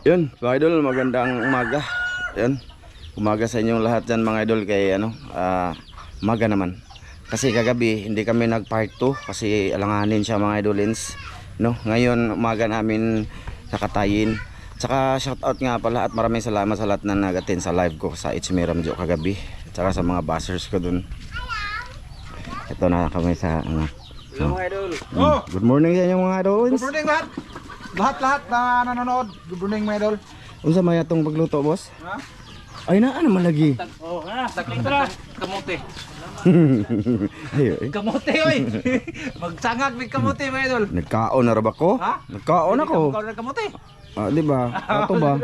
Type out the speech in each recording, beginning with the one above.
Yun, mga idol, magandang umaga. Yun, umaga sa inyong lahat dyan mga idol. Kay umaga naman. Kasi kagabi hindi kami nag part 2 kasi alanganin siya mga idolins, no? Ngayon umaga namin nakatayin. Tsaka shoutout nga pala at maraming salamat sa lahat na nag-attend sa live ko sa Ichimera Medyo kagabi. Tsaka sa mga buzzers ko dun. Ito na kami sa Hello mga idol. Good morning sa inyo mga idolins. Good morning lahat. Lahat na nanonood. Good morning mga idol. Unsa may atong pagluto, boss? Ha? Ay na ano malagi. Oh, takling tara. Kamote. Ayo. Kamote oy. Magsangag mig kamote mga idol. Nagkaon na ra ba ko? Ha? Nagkaon ako. Kamote. Ah, di ba? Ato ba?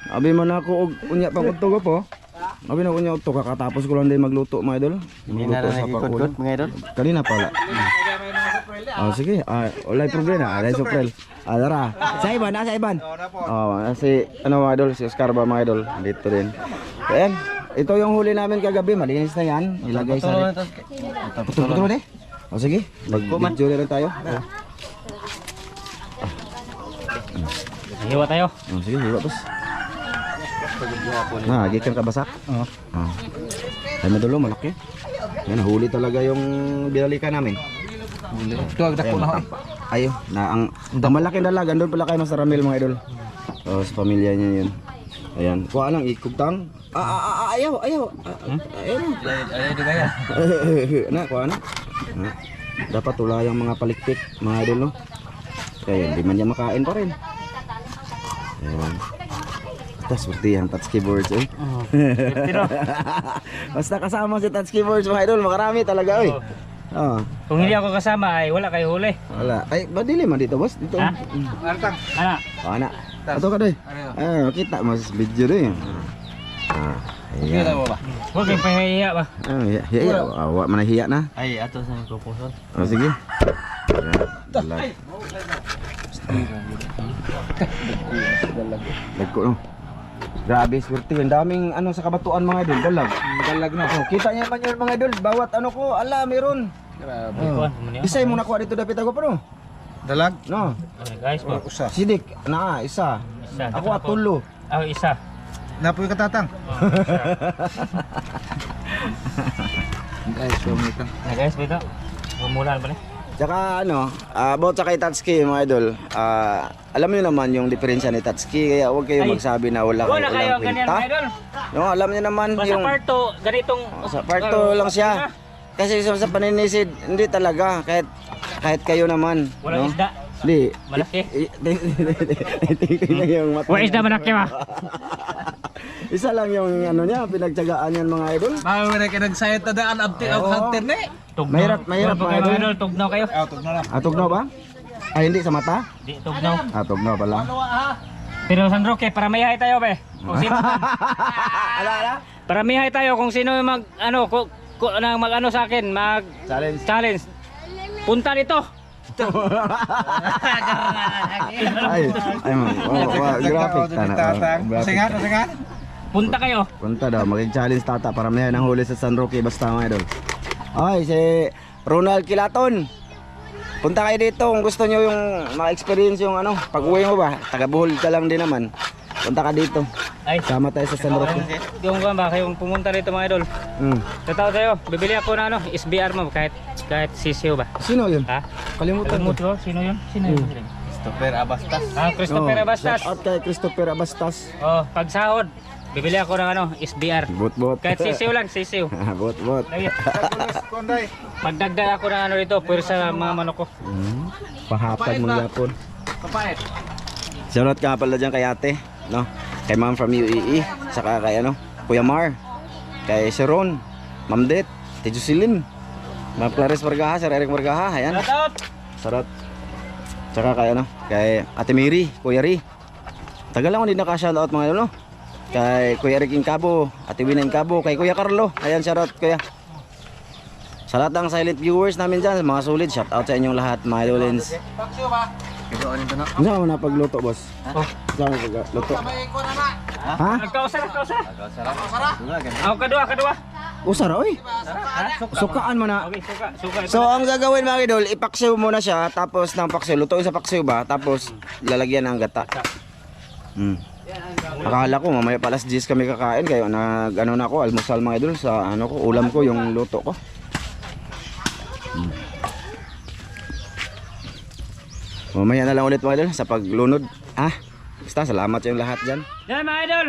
Abi man ako og unya pang utog po. Abi na unya utog kakatapos ko lang din magluto mga idol. Magluto sa pakulo mga idol. Kanina pala. Oh, sige. Wala problema. Alay suprel. Dara. Sa iban, sa iban. Si ano mga idol, si Oscar ba mga idol? Dito din. Ayan. Ito yung huli namin kagabi, malinis na yan. Ilagay sa rin. Putol eh. O sige, mag-video na lang tayo. Hiwa tayo. O sige, hiwa boss. Gikan ka basak? Oo. Ay madulo, malaki. Yan, huli talaga yung binalikan namin. Ito agdak ko na. Ayo, na ang malaki dalaga, doon pala kayo mas Ramil mga idol. Oh, sa pamilya niya yun. Ayan, kuha lang ikugtang. Ayaw. Ayaw di kaya. Na, kuha na. Dapat wala yung mga palikpik, mga idol, no? Kaya hindi man niya makain pa rin. Ayan. Tapos swerte yan, touch keyboards eh. Basta kasama si touch keyboards mga idol, makarami talaga eh. Oh. Kung hindi ako kasama ay wala kayo huli. Wala. Ay, madili man dito, boss. Dito. Ha? Artang. Ana. Oh, anak. Ato ka doy. Kita mas video doy. Kita mo ba? Huwag kayong pahiya ba? Hiya. Awak mana hiya na. Ay, ato sa proposal. Oh, sige. Dalag. Dagko no. Grabe, swerte. Ang daming ano sa kabatuan mga idol, dalag. Dalag na. Oh, kita niyo man yun mga idol, bawat ano ko, ala meron. Grabe. Isay mo nakuha dito dapit ako pa no. Dalag. No. Guys po. Usa. Sidik na isa. Ako atulo. Ah, isa. Napoy katatang. Guys, pumita. Na guys, bito. Umulan pa ni. Tsaka ano, about sa kay Tatsuki mga idol, alam niyo naman yung diferensya ni Tatsuki, kaya huwag kayo magsabi na wala Wala kayo walang ganyan, kwenta. idol. No, alam niyo naman Basta yung part 2, ganitong sa part 2 lang siya. Kasi sa paninisid, hindi talaga kahit kayo naman, walang no? isda. Hindi. Malaki. Tingnan yung mata. Wa isda malaki ba? Isa lang yung ano niya, pinagtiyagaan yan mga idol. Mawala ka nagsayot na daan abti ang hunter ni. Mahirap mga idol. Tugnaw kayo. Tugnaw na lang. Tugnaw ba? Ay hindi sa mata? Di tugnaw. Tugnaw pala. Pero San Roque, para mihay tayo be. Kung sino Ala. para mihay tayo kung sino yung mag ano nang mag ano sa akin, mag challenge. Punta dito. ay graphic Tatang. Singat. Punta kayo. Punta daw, mag-challenge tata para may ng huli sa San Roque basta mga idol. Ay, si Ronald Kilaton. Punta kayo dito kung gusto nyo yung ma-experience yung ano, pag-uwi mo ba, taga Bohol ka lang din naman. Punta ka dito. Ay, sama tayo sa San Roque. yung ba kayong pumunta dito mga idol. Totoo tayo, bibili ako na ano, SBR mo kahit sisiw ba. Sino yun? Ha? Kalimutan mo. Sino yun? Sino yun? Christopher Abastas. Christopher Abastas. Shout out kay Christopher Abastas. Oh, pag sahod, bibili ako ng ano, SBR. Bot. Kahit sisiw lang, sisiw. Bot. Konday. Magdagdag ako ng ano dito, pero sa mga manok ko. Pahapag mong yapon. Kapait. Shoutout ka pala dyan kay ate, no? Kay ma'am from UAE, saka kay ano, Kuya Mar, kay Sharon, Ma'am Det, Tio Jocelyn, Ma'am Clarice Margaha, Sir Eric Margaha, ayan. Shout out! Sarot. Tsaka kay ano, kay Ate Mary, Kuya Ri. Tagal lang ako hindi naka-shoutout mga ano, kay Kuya Rick Incabo, Ate Wina Incabo, kay Kuya Carlo, ayan shoutout Kuya. Sa lahat ng silent viewers namin dyan, mga solid, shoutout sa inyong lahat mga idolins. Paksyo ba? Ano ka mo napagluto, boss? Oh. Saan mo pagluto? Sabay ko na na. Ha? Nagkausara. Ako kadua. Usara, oy. Sukaan mo na. Okay, suka. So ang gagawin mga idol, ipaksiw muna siya tapos ng paksiw, lutuin sa paksiw ba, tapos lalagyan ng gata. Akala ko mamaya palas 10 kami kakain kaya ano na ako, almusal mga idol sa ano ko, ulam ko yung luto ko. Mamaya na lang ulit mga idol sa paglunod. Basta salamat sa yung lahat dyan. Yan mga idol.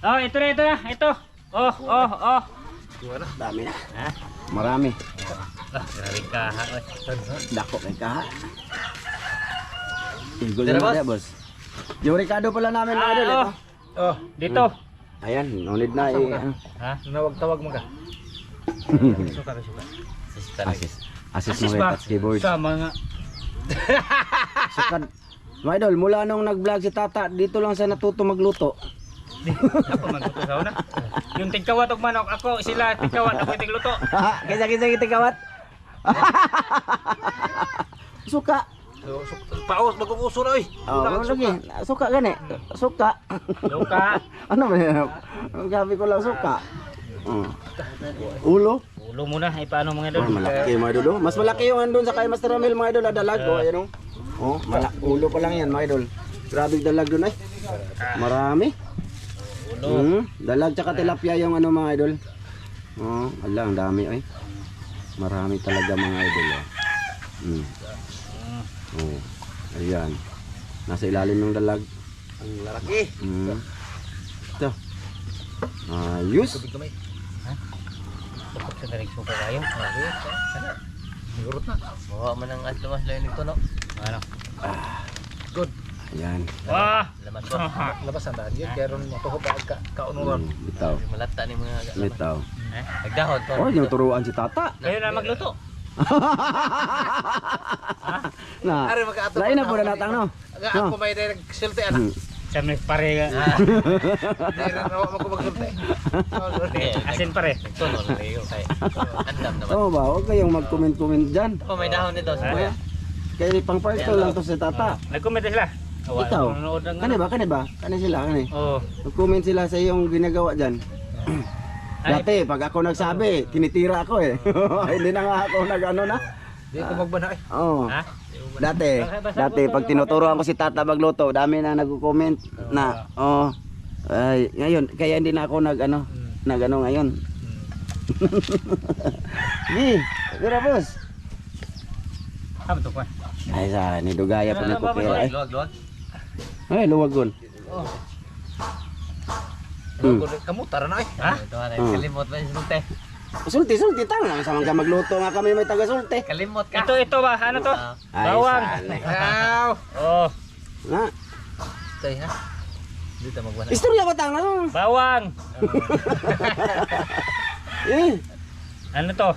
Oh, ito na. Ito. Oh. Dami na. Marami. Grabe kaha. Dako kay kaha. Igol na dia, boss. Yung Ricardo pala namin mga idol ito. Oh, Dito. Ayan, no need na Ha? nawag-tawag mo ka. Suka. Assist mo kay keyboard. Sa mga Sukad. Mga idol, mula nung nag-vlog si Tata, dito lang siya natuto magluto. ako magluto sa una. Yung tigkawat og manok ako, sila tigkawat ako tigluto. Kisa kitikawat. Suka. Paos mag-uuso na oy. Lagi. Suka gani. Suka. Luka. Ano ba yan? Sabi ko lang suka. Ulo. Ulo muna ay paano mga idol. Malaki mga idol. Mas malaki yung andun sa kay Master Ramil mga idol. Dalag ko. Ayan o. Ulo pa lang yan mga idol. Grabe dalag dun ay. Marami. Ulo. Dalag tsaka tilapia yung ano mga idol. Ala ang dami ay. Marami talaga mga idol. Ayan. Nasa ilalim ng dalag. Ang lalaki. Ito. Ayos. Kapag sa dalig suka kayo. Sana. Sigurot na. Bawa man ang atlamas lain nito no. Ano? Good. Ayan. Wah. Lamas ba? Labas ang daan yun. Kaya ron matuhop ka kaunuran. Bitaw. Malata ni mga Bitaw. Nagdahon to. Oh, yung turuan si Tata. Kayo na magluto. Na. Are magkaato. Lain na po na natang no. Aga ako may direct sulti ana. Kami pare nga. Direct rawa mo ko magsulti. Asin pare. Ito no, layo kay. Andam naman. Oo ba? Huwag kayong mag-comment-comment dyan. Oh, may dahon nito. Kaya, kaya pang part 2 lang to si Tata. Nag-comment sila. Ikaw? Kani ba? Kani sila, kani? Oh. Mag-comment sila sa iyong ginagawa dyan. Dati, pag ako nagsabi, tinitira ako eh. Hindi na nga ako nag-ano na. Di ko magbana eh. Oo. Ha? Dati, pag tinuturoan ko si Tata magluto, dami na nag-comment na, ay, ngayon, kaya hindi na ako nag-ano ngayon. Gi, tira boss. Tama to pa. Ay, sa nidugaya pa ng kupira eh. Luwag. Ay, luwagon. Kamu tara na eh. Ha? Ito na kalimot ba yung sulti? Sulti, tanga lang. Sama ka magluto nga kami may taga-sulti. Kalimot ka. Ito ba? Ano to? Bawang. Aw. Oh. Na, Tay ha. Dito magbana. istorya ba tanga no? Bawang. Ano to?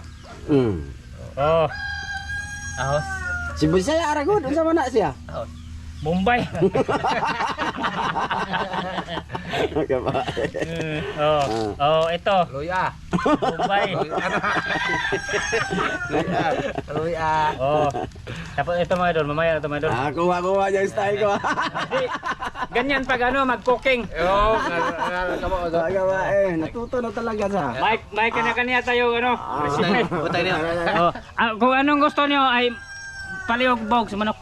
Oh. Ahos. Si Bisaya Aragod, unsa man na siya? Bombay. Oh, ito. Luya. Bombay. Luya. Oh. Tapos ito mga idol, mamaya na ito mga idol. Kuha yung style ko. Kasi, ganyan pag mag-cooking. Yo, Gawa natuto na talaga sa. May kanya-kanya tayo recipe. Butay niyo. Oh. Kung anong gusto niyo ay palihog bog sa manok.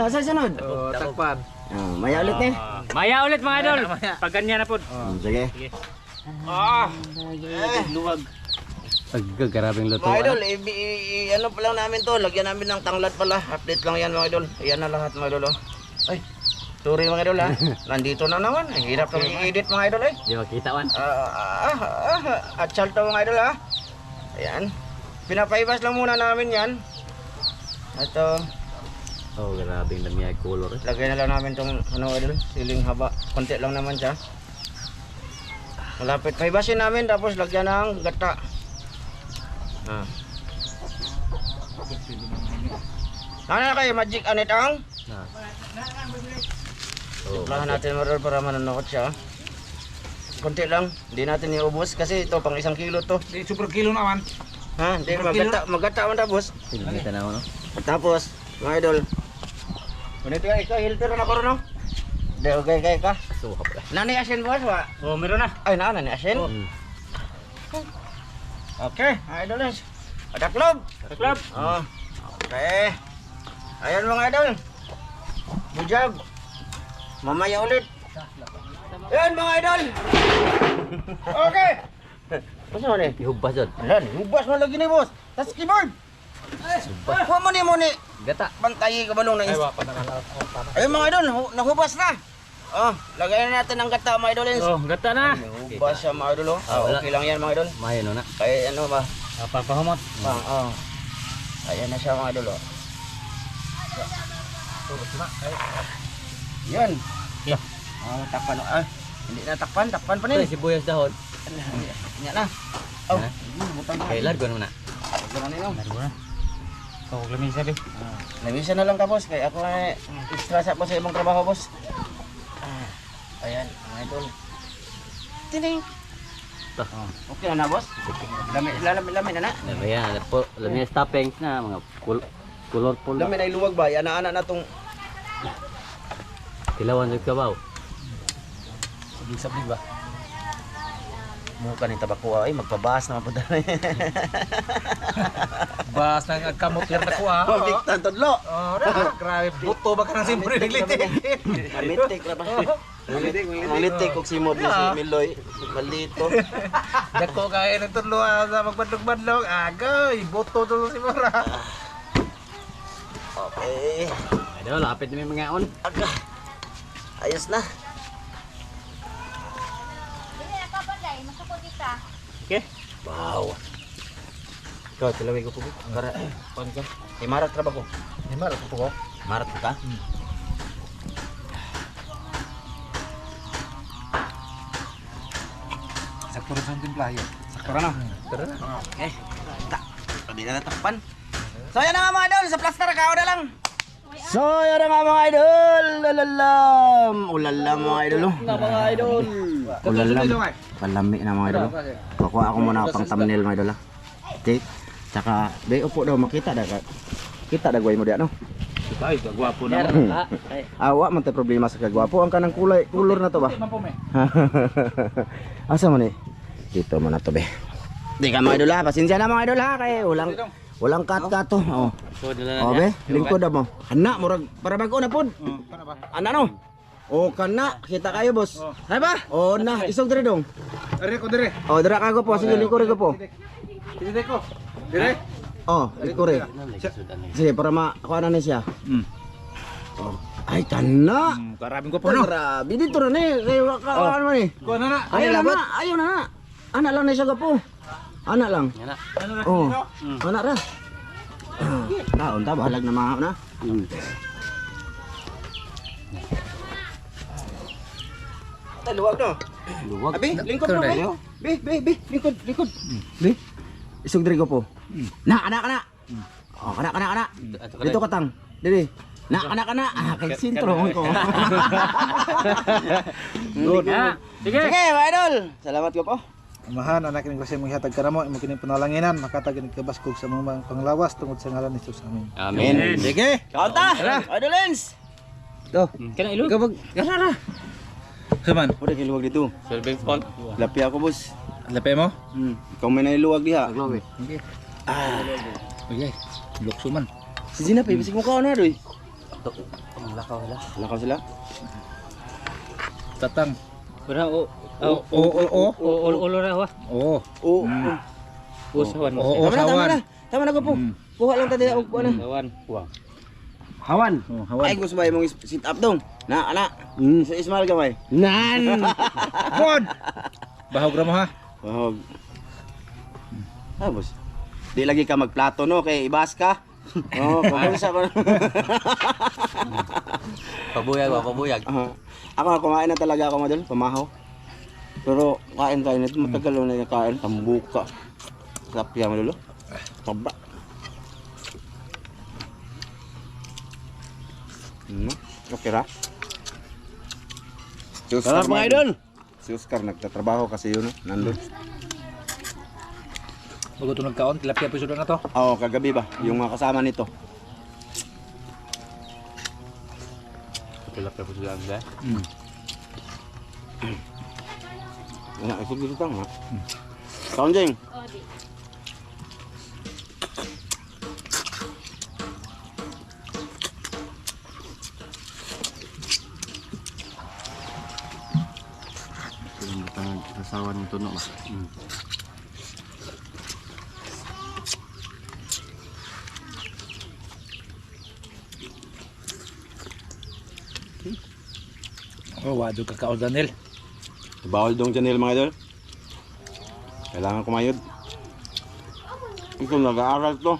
Sa sunod. Tagpan. Maya ulit eh. Maya ulit mga idol. Pag ganyan na po. Sige. Luwag. Pagkakarabing luto. Mga idol, ano pa lang namin to, lagyan namin ng tanglad pala. Update lang yan mga idol. Yan na lahat mga idol. Ay, sorry mga idol ha. Nandito na naman. Hirap kang i-edit mga idol eh. Di makita man. At salto mga idol ha. Ayan. Pinapaibas lang muna namin yan. Ito. Oh, grabe yung dami ay color. Lagay na lang namin tong idol, siling haba. Konti lang naman siya. Malapit. Paibasin namin tapos lagyan ng gata. Ano na kayo, magic anit ang? Simplahan natin marol para manunokot siya. Konti lang, hindi natin iubos kasi ito pang 1 kilo to. Di super kilo naman. Ha, hindi magata man tapos. Pinagita na ako no? Tapos, mga idol. Ganito ikaw, hilter na ko rin no? Hindi, okay ka. Suha pala. Nani asin boss wa? Oh, meron na. Ay, nani asin? Okay, mga idol. Ada club. Club. Okay. Ayan mga idol. Bujag. Mamaya ulit. Ayan mga idol. Okay. Masa mo ni? Ihubas dyan. Ayan, hubas mo lagi ni boss. Tas keyboard. Huwag mo ni. Gata. Bantayi ka balong na ayun mga idol, nahubas na. Oh, lagayan natin ang gata mga idol. Oh, gata na. Nahubas siya mga idol. Wala. Okay lang yan mga idol. Mayo na. Kaya ano ba? Pagpahumot. Ayan na siya mga idol. Yan. Yeah. Takpan. Hindi na takpan pa Ito ni. sibuyas dahon. Yan na. Oh, Yan butang na. Okay, largo na. Ganun nilo. Largo na. Ikaw kung lamig sabi. Nawisan na lang ka boss, kaya ako ay extra sa po sa ibang trabaho boss. Ayan, mga idol. Tining. Okay na na boss? Lami na na. Ayan, lamig toppings na mga colorful na. Lami na iluwag ba? Ana-ana na tong Kilawan sa kabaw. sablig ba? Mukha ni tabako ay magpabahas naman po dali. Bas nang agkamot yan ako ha. Bigtan todlo. Oh, grabe. Buto ba ka nang siyempre naglitik? Malitik ra ba? Malitik kog si Mob si Miloy. Malito. Dako kaya ng tulo sa magbadlog-badlog. Agay, buto to si Mara. Okay. Idol, lapit na may mga on. Aga. Ayos na. Okay. Wow. Ikaw, tilawin ko po. Para, paano ka? Marat ra ba ko? Di Mara po ko. Marat ka? Sakto rin sa timplahe. Sakto na. Tara na. Okay. Pwede na natakpan. So yan na nga mga idol, sa plaster ka na lang. So yan na nga mga idol, ulalam. Ulalam mga idol. Mga idol. Ulalam. Palami na mga idol. Pakuha ako muna pang thumbnail mga idol. Okay. Tsaka, day upo daw makita da ka. Kita da gway mo diyan no. Ay, gwapo Yan. Awa man tay problema sa kagwapo ang kanang kulay, kulor na to ba? Asa mo ni? Dito mo na to be. Di ka mga idol ha, pasensya na mga idol ha kay walang kat to. Oh. So, dala na Oh be, lingkod mo. Ana murag para bago na pod. Kana ba? Ana no. O kana, kita kayo boss. Hay ba? O na, isog dire dong. Dire ko dire. O dira ka ko po, sige lingkod ko po. Dire ko. Dire. Oh, lingkod. Sige para makuha na siya. Oh. Ay kana. Karabing ko po no. Grabe dito na ni. Kayo ka ano man ni. Ko na na. Ayaw na, ayaw na. Anak lang na siya gapo. Anak lang. Yan na. Ano na? Oh, anak ra. Taon ta balag na mga na. Taluwag no. Luwag. Abi, lingkod mo ba? Bi, lingkod. Bi. Isog diri ko po. Na, anak. Oh, anak. Dito ka tang. Dili. Na, anak. Kay sintro ko. Good. Sige. Sige, mga idol. Salamat ko po. Amahan, anak ni kasi mong hatag ka na mo, imo kini panalanginan, makatag ni kabaskog sa mga panglawas tungod sa ngalan ni Jesus. Amen. Amen. Sige. Kaunta. Idolens. To. Kana ilog. Kapag kasara. Saman, Udah kiluwag dito. Serving spot. Lapi ako, boss. lapay mo? Ikaw may nailuwag diha. Aglobe. Oye, lukso man. Si Zina, bisig mo ka na doy. Lakaw sila. Lakaw sila. Tatang. Pero ulo na wa. Oo. Oo. Usawan mo. Oo, sawan. Tama na ko po. Kuha lang tadi og kuha na. Sawan. Kuwang. Hawan. Oh, hawan. Ay gusto ba imong sit up dong? Na, ana. Sa ismal gamay. Nan. Pod. Bahog ra mo ha. Wag. Bos. Di lagi ka magplato no kay ibas ka. Oh, pamunsa ba? Pabuyag. Ako kumain na talaga ako madol, pamahaw. Pero kain ito matagal na kain, tambuka. Sarap yan madol. Sobra. Okay ra. Salamat mga idol. Si Oscar nagtatrabaho kasi yun, nandun. Bago ito nagkaon, tilapia episode na to. Oo, kagabi ba? Yung mga kasama nito. Tilapia po sila nila. Wala, isog dito tang ha. Kaunjing. sasawan ng tuno. Oh, wado kakao Daniel. Bawal dong channel mga idol. Kailangan kumayod. Ito nag-aaral to.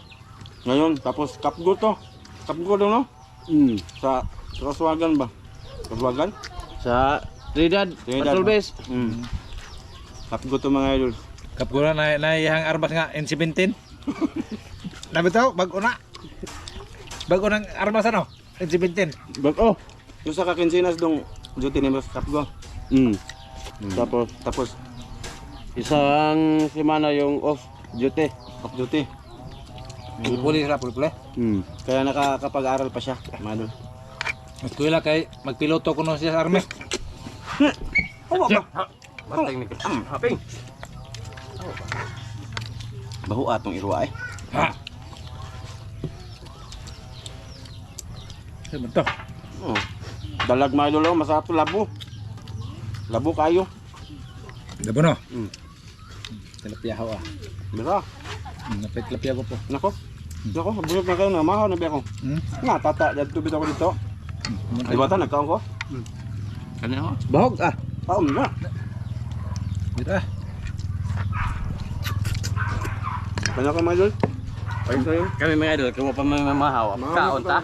Ngayon, tapos kapgo to. Kapgo daw no? Sa Kaswagan ba? Kaswagan? Sa Trinidad, Patrol Base. Kapgo to mga idol. Kapgura na iyang armas nga N17. Nabitaw, bago na. Bago ng armas ano? N17. But oh, yung sa kakinsinas dong duty ni Mas Kapgo. Tapos Isang semana yung off duty. off duty. Puli sila, puli. Kaya nakakapag-aral pa siya, mga idol. Eskwela kay magpiloto ko no siya sa army. Batang ni haping. Baho atong irwa eh. Ha. Ano to? Oh. Dalag mga idol, oh, masarap to labo. Labo kayo. Dabo no? Tilapia ho ah. Bisa. Napit tilapia ko po. Nako. Nako, bulit na kayo na mahaw na biya ko. Nga, tata, dito bitaw ko dito. Ay bata, nagkaon ko. Kanya ho. Bahog ah. Taon na. Dito ah. Kanya ka mga idol. Ayos na yun. Kami mga idol, kamo pa may mamahaw. Kaon ta.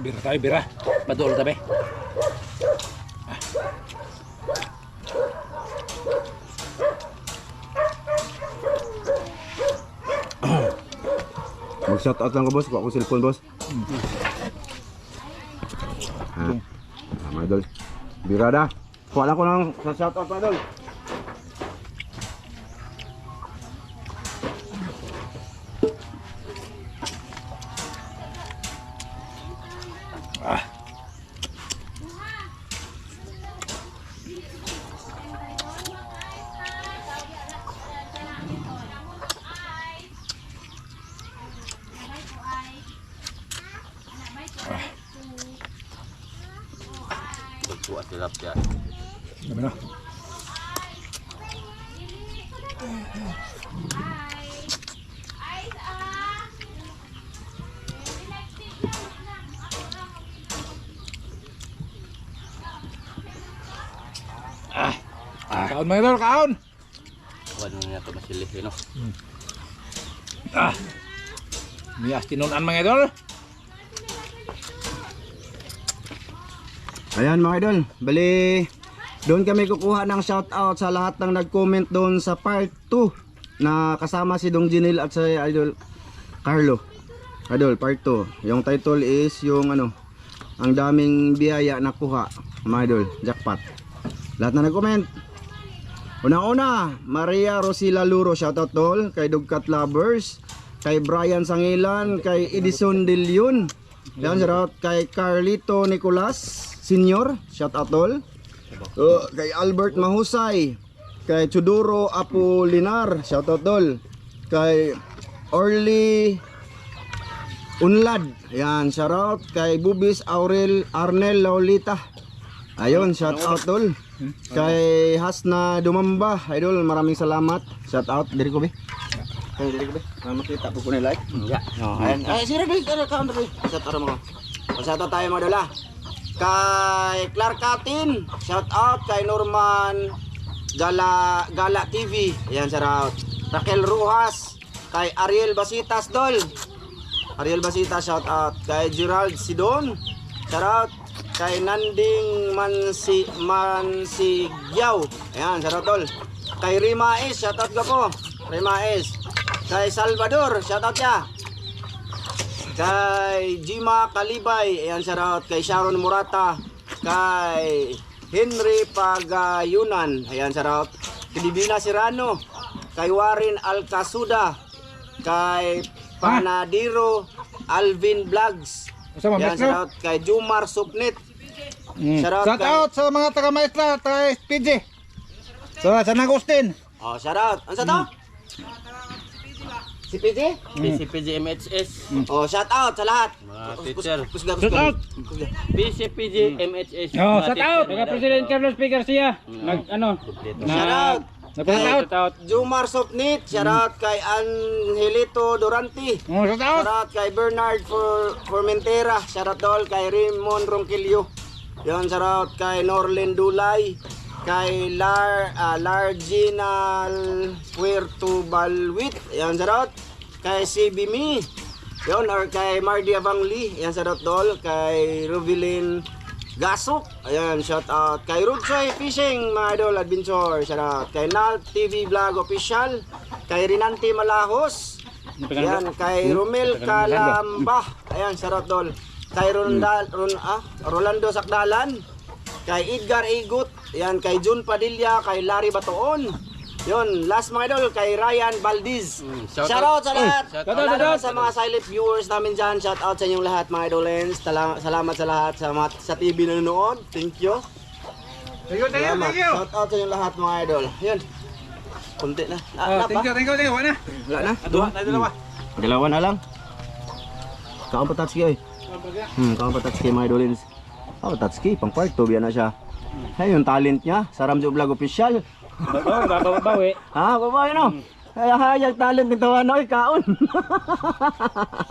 Bira tayo, bira. Padol tabi. Mag-shoutout lang ko boss, kuha ko cellphone boss. Mga idol. Birada. Kuha lang ko ng sa shoutout mga idol. Buat tilapia. Dabo no? Kaon mga idol, kaon! Wala na ito masilih, no? Miyas tinunan mga idol. Ayan mga idol, bali doon kami kukuha ng shoutout sa lahat ng nag-comment doon sa part 2 na kasama si Dong Jinil at si Idol Carlo. Idol, part 2. Yung title is yung ano, ang daming biyaya nakuha, mga idol, jackpot. Lahat na nag-comment. Unang-una, Maria Rosila Luro, shoutout tol, kay Dugkat Lovers, kay Brian Sangilan, kay Edison De Leon. Yan, shoutout kay Carlito Nicolas Senior, shoutout tol. Kay Albert Mahusay, kay Chuduro Apolinar, shoutout tol. Kay Orly Unlad, yan, shoutout kay Bubis Arnel Laulita. Ayun, shoutout tol. Kay Hasna Dumamba, idol, maraming salamat. Shoutout, diri ko be. Diri ko be. Makita po ko ni like. Ya. Ayan. Ay, sira be, kaon be. Shoutout mo. Shoutout tayo mga idol. Kay Clark Katin, shoutout kay Norman Gala TV. Ayan, shoutout. Raquel Ruhas, kay Ariel Basitas dol. Ariel Basitas, shoutout. Kay Gerald Sidon, shoutout. Kay Nanding Mansigyaw. Ayan, shoutout tol. Kay Rima S, shoutout ka po. Rima S. Kay Salvador, shoutout ya. Kay Jima Kalibay, ayan, shoutout. Kay Sharon Murata. Kay Henry Pagayunan, ayan, shoutout. Kay Divina Serrano. Kay Warren Alcasuda. Kay Panadiro Alvin Vlogs. Ayan, shoutout. Kay Jumar Supnit. Shout out sa mga taga-maestra, taga-PG. So, San Agustin. Oh, shout out. Ano sa to? Si PJ? PCPG MHS. Oh, shout out sa lahat. Mga teacher. Shout out. PCPG MHS. Oh, mga shout out. teacher. Kaya President Carlos P. Garcia. Nag ano? Shout out. Shout out. Jumar Sopnit, shout out kay Angelito Durante. Oh, shout out. Shout out kay Bernard Formentera. Shout out dol kay Raymond Ronquillo. Yon, shout out kay Norlen Dulay. Kay Larginal Puerto Balwit. Yan, shout out. Kay CB Me. Yon, or kay Mardy Avangli. Yan, shout out dol. Kay Rubilin Gasok. Ayan, shout out. Kay Rudsoy Fishing, mga idol, adventure. Shout out. Kay Nal TV Vlog Official. Kay Rinanti Malahos. Ayan, kay Romel Kalamba. Ayan, shout out dol. Kay Rolando Sakdalan. Kay Edgar Igut. Ayan, kay Jun Padilla. Kay Larry Batoon. Yun, last mga idol, kay Ryan Valdez. Shout out sa lahat. Lalo sa mga silent viewers namin dyan. Shout out sa inyong lahat mga idolens. Salamat sa lahat sa TV na nanonood. Thank you. Salamat. Shout out sa inyong lahat mga idol. Yun. Kunti na. Thank you. Wala na. Wala na. Dalawa. Dalawa na lang. Kaon pa Tatsuki oy. Kaon pa Tatsuki mga idolins. Oh, Tatsuki, pang part 2 biya na siya. Ay, yung talent niya sa Ramjo Vlog Official. Babawi. Ha, babae no. Ay, hayag talent ni Tawano oy, kaon.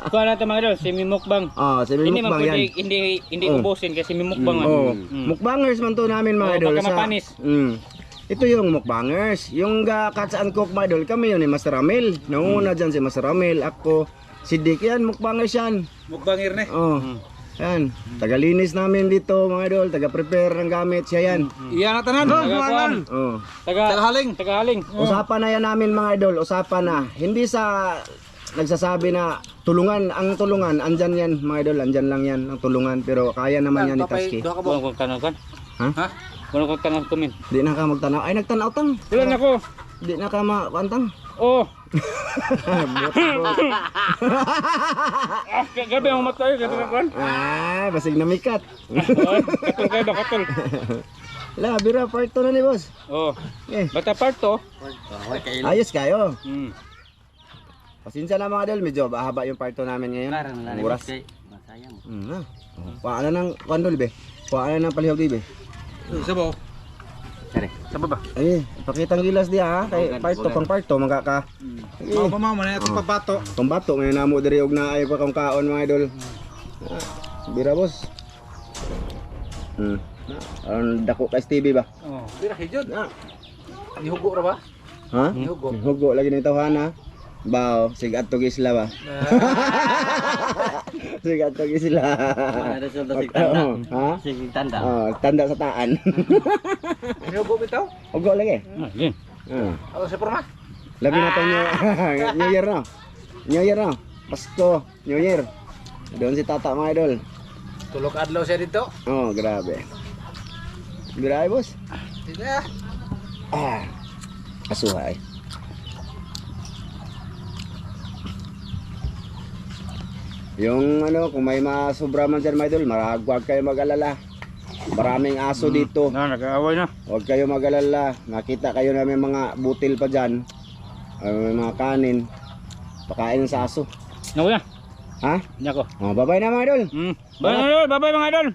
Kuha natin mga idol, si Mimukbang. Si Hindi man Mukbang yan. pwede, hindi ubusin kasi Mimukbang. Oh, mukbangers man to namin mga idol. Baka mapanis. Ito yung mukbangers. Yung Cats and Cook mga idol, kami yun Master Ramil. Nauna dyan si Master Ramil. Ako, si Dick yan, mukbangers yan. Mukbangir na. Oh, yan. Tagalinis namin dito mga idol. Taga-prepare ng gamit siya yan. Iyan na tanan. Oh. Tagahaling. Usapan na yan namin mga idol. Usapan na. Hindi sa nagsasabi na tulungan. Ang tulungan, andyan yan mga idol. Andyan lang yan ang tulungan. Pero kaya naman yan ni Taski. Wala kong tanong kan. Ha? Wala kong tanong kumin. Di na ka magtanaw. Ay, nagtanaw tang. Wala na ko. Di na ka mapantang. Oh. Gabi ang matay. Gabi na kan. Basig na mikat. Katol kayo ba? Katol. La, bira, part 2 na ni boss. Oh. Eh, Bata part to. ayos kayo. Hmm. Pasensya na mga idol. Medyo haba yung part 2 namin ngayon. Ang oras. Masayang. Paano ng kwandol be? Paano ng palihog be? Sabaw. Sabaw ba? Ay, pakitang gilas di ha. Kay part 2 pang part 2 magkaka. Mao man na itong papato. Pambato ngayon namo diri og naay pa kang kaon mga idol. Bira boss. Aron dako kay Stevie ba? Oh, bira hijod. Na. Nihugo ra ba? Ha? Hugo. Hugo lagi ni tawhana. Bao, sig adto gisla ba? Sig adto gisla. Ano resulta si tanda? Ha? Si tanda. Tanda sa taan. Nihugo bitaw. Hugo lagi. Yun. Ako sa porma. Labi na to New Year na. New Year na. Pasko, New Year. Doon si Tata mga idol. Tulok adlaw siya dito. Oh, grabe. Grabe boss. Sige. Asuhay. Yung ano, kung may masubra man dyan mga idol, huwag kayo mag-alala. Maraming aso dito. Nag-aaway na. Huwag kayo mag-alala. Nakita kayo namin mga butil pa dyan. May mga kanin. Pakain sa aso. Naku na. Ha? Nako. Bye-bye na mga idol. Bye mga idol. Bye mga idol.